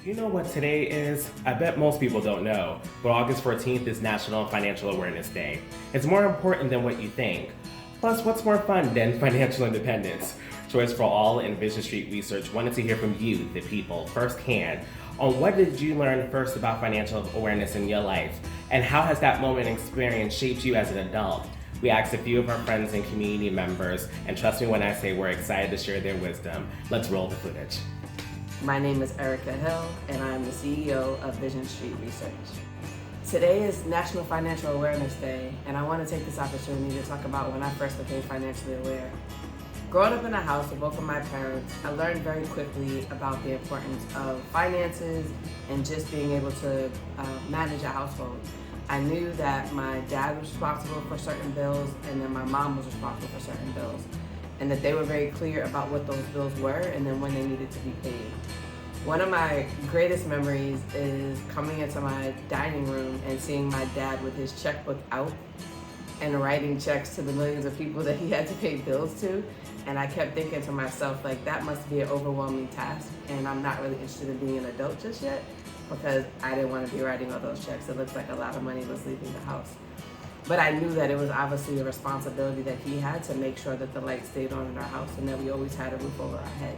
You know what today is? I bet most people don't know, but August 14th is National Financial Awareness Day. It's more important than what you think. Plus, what's more fun than financial independence? Choice for All and Vision Street Research wanted to hear from you, the people, firsthand on what did you learn first about financial awareness in your life, and how has that moment and experience shaped you as an adult? We asked a few of our friends and community members, and trust me when I say we're excited to share their wisdom. Let's roll the footage. My name is Erica Hill, and I'm the CEO of Vision Street Research. Today is National Financial Awareness Day, and I want to take this opportunity to talk about when I first became financially aware. Growing up in a house with both of my parents, I learned very quickly about the importance of finances and just being able to manage a household. I knew that my dad was responsible for certain bills, and then my mom was responsible for certain bills, and that they were very clear about what those bills were and then when they needed to be paid. One of my greatest memories is coming into my dining room and seeing my dad with his checkbook out and writing checks to the millions of people that he had to pay bills to. And I kept thinking to myself, like, that must be an overwhelming task, and I'm not really interested in being an adult just yet because I didn't want to be writing all those checks. It looks like a lot of money was leaving the house. But I knew that it was obviously a responsibility that he had to make sure that the lights stayed on in our house and that we always had a roof over our head.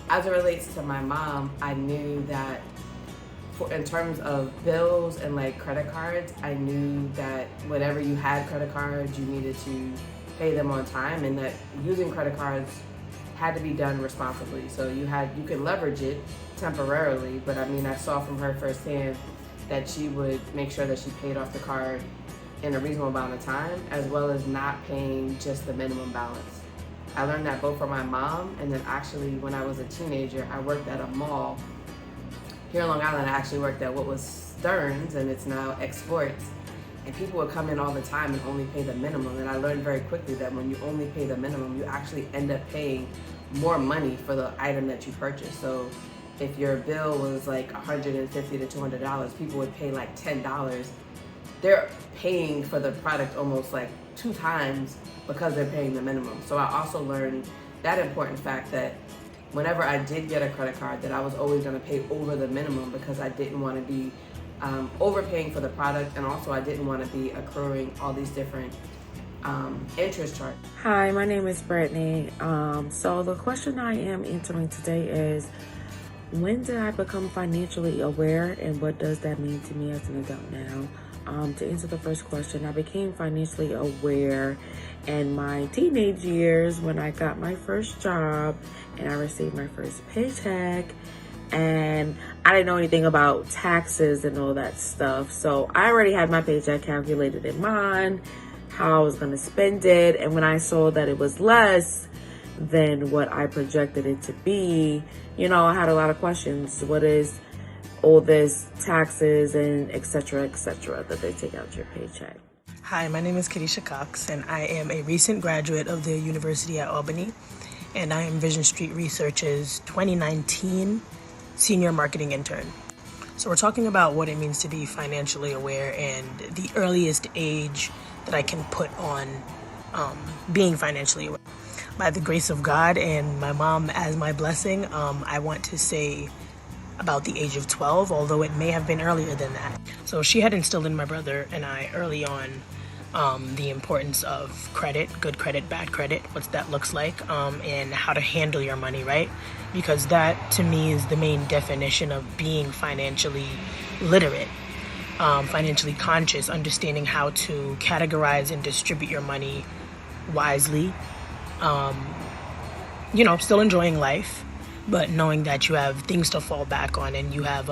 As it relates to my mom, I knew that in terms of bills and like credit cards, I knew that whenever you had credit cards, you needed to pay them on time, and that using credit cards had to be done responsibly. So you could leverage it temporarily, but I mean, I saw from her firsthand that she would make sure that she paid off the card in a reasonable amount of time, as well as not paying just the minimum balance. I learned that both from my mom, and then actually when I was a teenager, I worked at a mall here in Long Island. I actually worked at what was Stearns, and it's now Exports. And people would come in all the time and only pay the minimum. And I learned very quickly that when you only pay the minimum, you actually end up paying more money for the item that you purchased. So if your bill was like $150 to $200, people would pay like $10. They're paying for the product almost like 2 times because they're paying the minimum. So I also learned that important fact that whenever I did get a credit card, that I was always going to pay over the minimum because I didn't want to be overpaying for the product, and also I didn't want to be accruing all these different interest charges. Hi, my name is Brittany. So the question I am answering today is, when did I become financially aware, and what does that mean to me as an adult now? To answer the first question, I became financially aware in my teenage years when I got my first job and I received my first paycheck, and I didn't know anything about taxes and all that stuff. So I already had my paycheck calculated in mind, how I was going to spend it, and when I saw that it was less than what I projected it to be, you know, I had a lot of questions. What is all this taxes and et cetera, that they take out your paycheck? Hi, my name is Kadisha Cox, and I am a recent graduate of the University at Albany, and I am Vision Street Research's 2019 Senior Marketing Intern. So we're talking about what it means to be financially aware and the earliest age that I can put on being financially aware. By the grace of God and my mom as my blessing, I want to say about the age of 12, although it may have been earlier than that. So she had instilled in my brother and I early on the importance of credit, good credit, bad credit, what that looks like, and how to handle your money, right? Because that to me is the main definition of being financially literate, financially conscious, understanding how to categorize and distribute your money wisely, still enjoying life, but knowing that you have things to fall back on and you have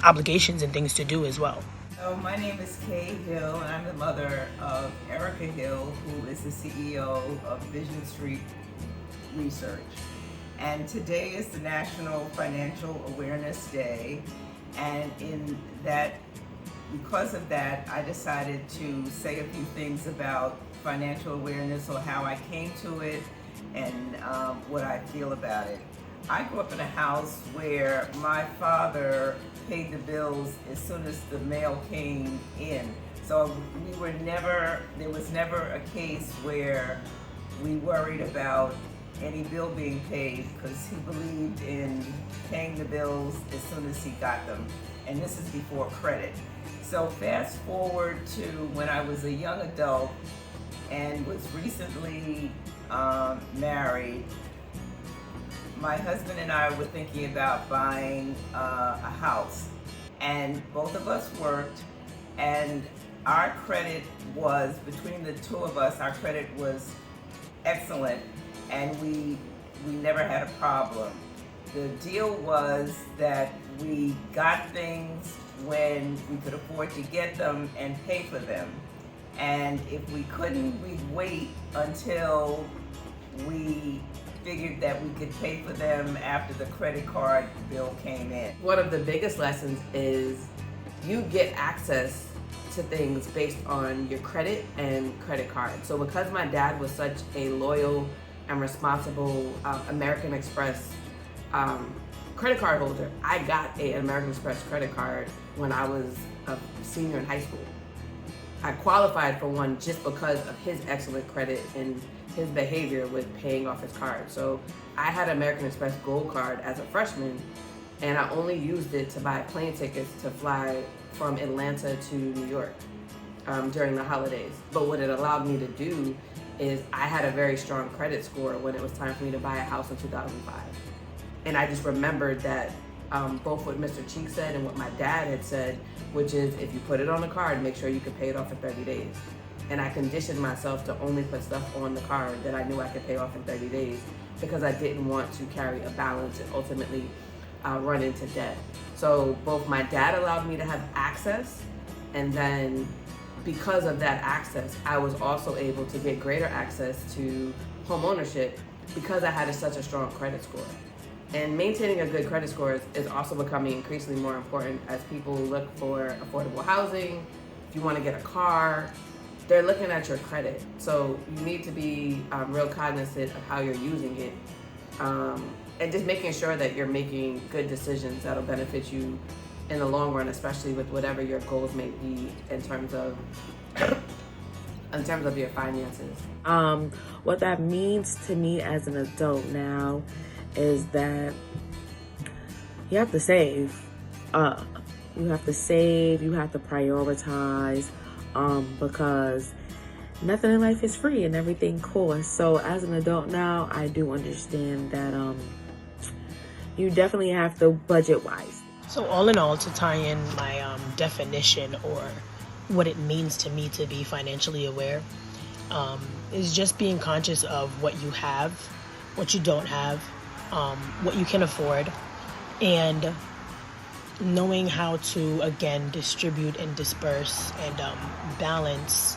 obligations and things to do as well. So my name is Kay Hill, and I'm the mother of Erica Hill, who is the CEO of Vision Street Research. And today is the National Financial Awareness Day, and because of that, I decided to say a few things about financial awareness, or how I came to it, and what I feel about it. I grew up in a house where my father paid the bills as soon as the mail came in. So there was never a case where we worried about any bill being paid because he believed in paying the bills as soon as he got them. And this is before credit. So fast forward to when I was a young adult and was recently married. My husband and I were thinking about buying a house, and both of us worked, and our credit was, between the two of us, our credit was excellent, and we never had a problem. The deal was that we got things when we could afford to get them and pay for them. And if we couldn't, we'd wait until we figured that we could pay for them after the credit card bill came in. One of the biggest lessons is you get access to things based on your credit and credit card. So because my dad was such a loyal and responsible American Express credit card holder, I got an American Express credit card when I was a senior in high school. I qualified for one just because of his excellent credit and his behavior with paying off his card. So I had an American Express Gold card as a freshman, and I only used it to buy plane tickets to fly from Atlanta to New York during the holidays. But what it allowed me to do is I had a very strong credit score when it was time for me to buy a house in 2005. And I just remembered that both what Mr. Cheek said and what my dad had said, which is if you put it on the card, make sure you can pay it off in 30 days. And I conditioned myself to only put stuff on the card that I knew I could pay off in 30 days because I didn't want to carry a balance and ultimately run into debt. So both my dad allowed me to have access, and then because of that access, I was also able to get greater access to home ownership because I had such a strong credit score. And maintaining a good credit score is also becoming increasingly more important as people look for affordable housing. If you want to get a car, they're looking at your credit. So you need to be real cognizant of how you're using it. And just making sure that you're making good decisions that'll benefit you in the long run, especially with whatever your goals may be in terms of your finances. What that means to me as an adult now is that you have to save. You have to save, you have to prioritize, because nothing in life is free and everything costs. So as an adult now, I do understand that you definitely have to budget wise. So all in all, to tie in my definition or what it means to me to be financially aware, is just being conscious of what you have, what you don't have, what you can afford, and knowing how to, again, distribute and disperse and balance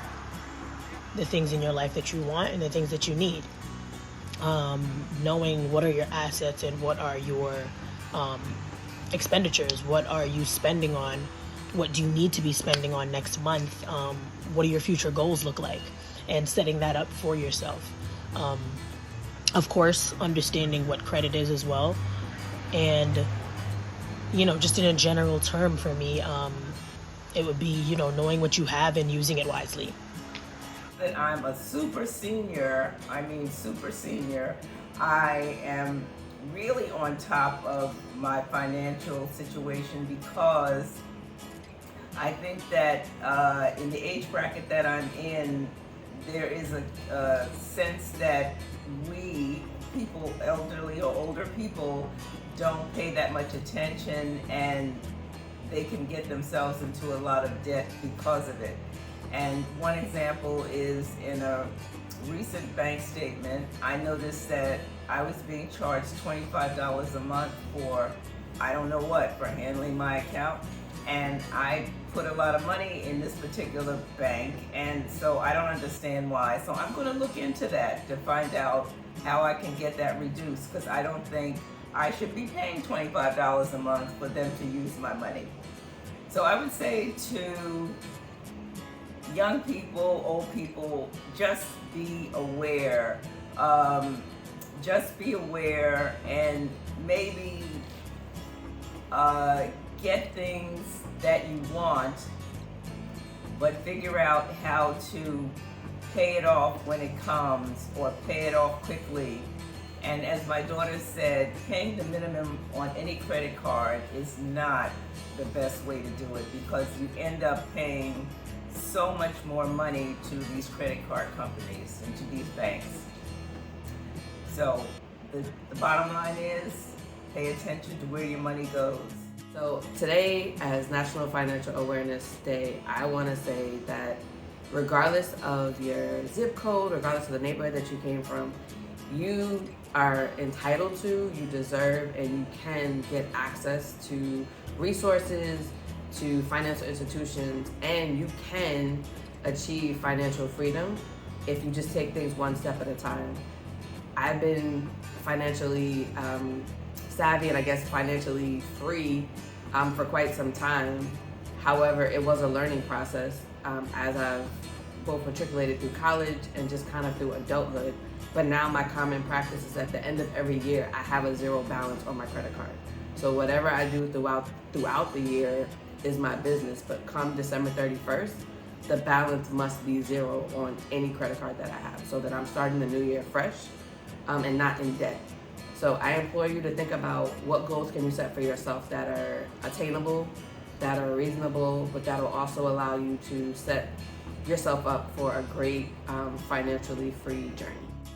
the things in your life that you want and the things that you need. Knowing what are your assets and what are your expenditures, what are you spending on, what do you need to be spending on next month, what do your future goals look like, and setting that up for yourself. Of course, understanding what credit is as well, and just in a general term for me, it would be knowing what you have and using it wisely. That I'm a super senior, I am really on top of my financial situation because I think that in the age bracket that I'm in, there is a sense that we, people, elderly or older people, don't pay that much attention, and they can get themselves into a lot of debt because of it. And one example is in a recent bank statement, I noticed that I was being charged $25 a month for, I don't know what, for handling my account. And I put a lot of money in this particular bank, and so I don't understand why. So I'm going to look into that to find out how I can get that reduced, because I don't think I should be paying $25 a month for them to use my money. So I would say to young people, old people, just be aware. Just be aware, and maybe get things that you want, but figure out how to pay it off when it comes, or pay it off quickly, And as my daughter said, paying the minimum on any credit card is not the best way to do it because you end up paying so much more money to these credit card companies and to these banks. So the bottom line is pay attention to where your money goes. So today, as National Financial Awareness Day, I want to say that regardless of your zip code, regardless of the neighborhood that you came from, you are entitled to, you deserve, and you can get access to resources, to financial institutions, and you can achieve financial freedom if you just take things one step at a time. I've been financially savvy and I guess financially free for quite some time. However, it was a learning process as I've both matriculated through college and just kind of through adulthood. But now my common practice is at the end of every year, I have a zero balance on my credit card. So whatever I do throughout the year is my business, but come December 31st, the balance must be zero on any credit card that I have so that I'm starting the new year fresh and not in debt. So I implore you to think about what goals can you set for yourself that are attainable, that are reasonable, but that will also allow you to set yourself up for a great financially free journey.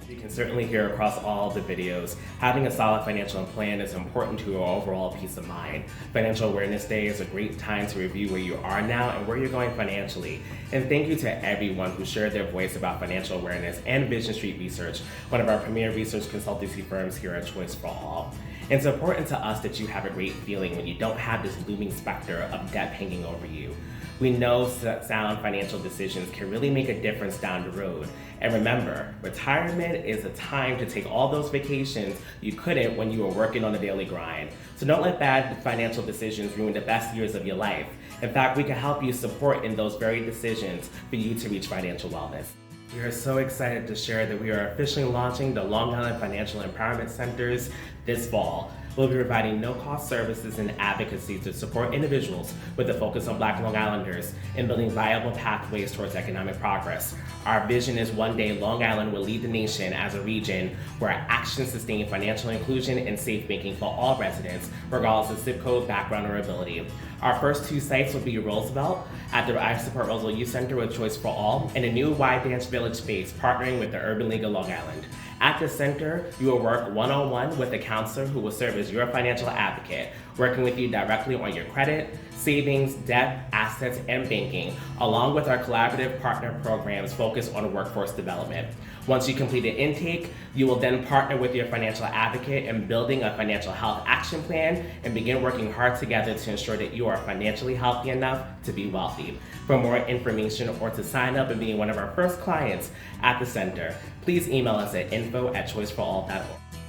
You can certainly hear across all the videos, having a solid financial plan is important to your overall peace of mind. Financial Awareness Day is a great time to review where you are now and where you're going financially. And thank you to everyone who shared their voice about financial awareness and Vision Street Research, one of our premier research consultancy firms here at Choice for All. It's important to us that you have a great feeling when you don't have this looming specter of debt hanging over you. We know sound financial decisions can really make a difference down the road. And remember, retirement is a time to take all those vacations you couldn't when you were working on the daily grind. So don't let bad financial decisions ruin the best years of your life. In fact, we can help you support in those very decisions for you to reach financial wellness. We are so excited to share that we are officially launching the Long Island Financial Empowerment Centers this fall. We'll be providing no-cost services and advocacy to support individuals with a focus on Black Long Islanders in building viable pathways towards economic progress. Our vision is one day Long Island will lead the nation as a region where actions sustain financial inclusion and safe banking for all residents, regardless of zip code, background, or ability. Our first two sites will be Roosevelt at the I Support Roosevelt Youth Center with Choice for All and a new Wide Dance Village space partnering with the Urban League of Long Island. At the center, you will work one-on-one with a counselor who will serve as your financial advocate, working with you directly on your credit, savings, debt, assets, and banking, along with our collaborative partner programs focused on workforce development. Once you complete an intake, you will then partner with your financial advocate in building a financial health action plan and begin working hard together to ensure that you are financially healthy enough to be wealthy. For more information or to sign up and be one of our first clients at the center, please email us at info@choiceforall.org.